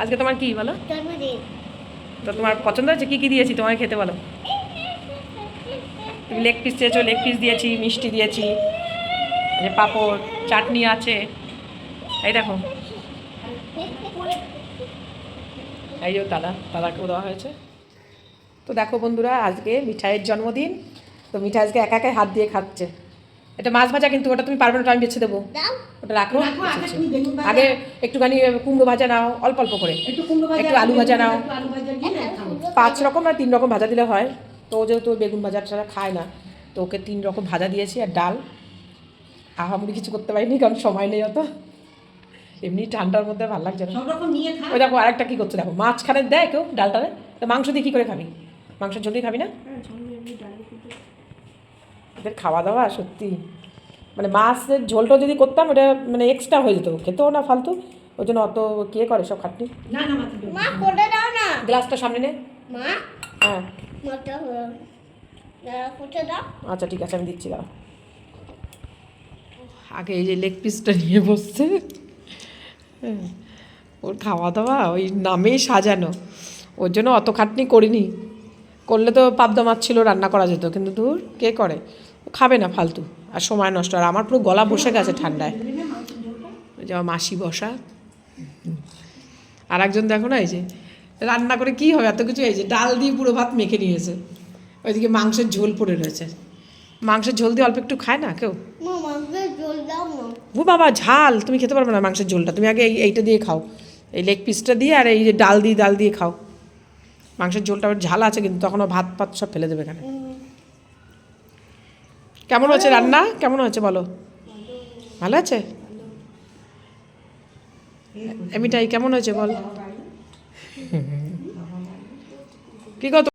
আজকে তোমার কি বলো তো তোমার পছন্দ হয়েছে কি কি দিয়েছি তোমায় খেতে বলো তুমি লেগ পিস চেয়েছো লেগ পিস দিয়েছি মিষ্টি দিয়েছি এই যে পাঁপড় চাটনি আছে এই দেখো এই যে দাদাকেও দেওয়া হয়েছে তো দেখো বন্ধুরা আজকে মিঠাইয়ের জন্মদিন তো মিঠাই আজকে একা একাই হাত দিয়ে খাচ্ছে এটা মাছ ভাজা কিন্তু ওটা তুমি পারবে না ওটা আমি বেছে দেবো ওটা রাখো আগে একটুখানি কুমড়ো ভাজা নাও অল্প অল্প করে একটু আলু ভাজা নাও 5 রকম আর 3 রকম ভাজা দিলে হয় তো ও যেহেতু বেগুন ভাজা ছাড়া খায় না তো ওকে 3 রকম ভাজা দিয়েছি আর ডাল আহামরি কিছু করতে পারিনি কারণ সময় নেই অত এমনি ঠান্ডার মধ্যে ভালো লাগছে না ওই দেখো আরেকটা কী করছে দেখো মাঝখানে দেয় কেউ ডালটারে তো মাংস দিয়ে কী করে খাবি মাংস ঝোল দিয়ে খাবি না এদের খাওয়া দাওয়া সত্যি মানে মাছের ঝোলটা যদি করতাম ওটা মানে এক্সট্রা হয়ে যেত খেতেও না ফালতু ওই জন্য অত কে করে সব খাটনি গ্লাসটা সামনে নে হ্যাঁ আচ্ছা ঠিক আছে আমি দিচ্ছি দাও আগে এই যে লেগ পিসটা নিয়ে বসছে ওর খাওয়া দাওয়া ওই নামেই সাজানো ওর জন্য অত খাটনি করিনি করলে তো পাবদা মাছ ছিল রান্না করা যেত কিন্তু দূর কে করে খাবে না ফালতু আর সময় নষ্ট আর আমার পুরো গলা বসে গেছে ঠান্ডায় যাওয়া মাসি বসা আর একজন দেখো না এই যে রান্না করে কি হবে এত কিছু এই যে ডাল দিয়ে পুরো ভাত মেখে নিয়েছে ওইদিকে মাংসের ঝোল পড়ে রয়েছে মাংসের ঝোল দিয়ে অল্প একটু খায় না কেউ ও বাবা ঝাল তুমি খেতে পারবে না মাংসের ঝোলটা তুমি আগে এইটা দিয়ে খাও এই লেগ পিসটা দিয়ে আর এই যে ডাল দিয়ে খাও মাংসের ঝোলটা ওর ঝাল আছে কিন্তু তখন ভাত পাত সব ফেলে দেবে এখানে কেমন হচ্ছে রান্না কেমন হচ্ছে বলো ভালো আছে এমনিটাই কেমন হয়েছে বল কি কত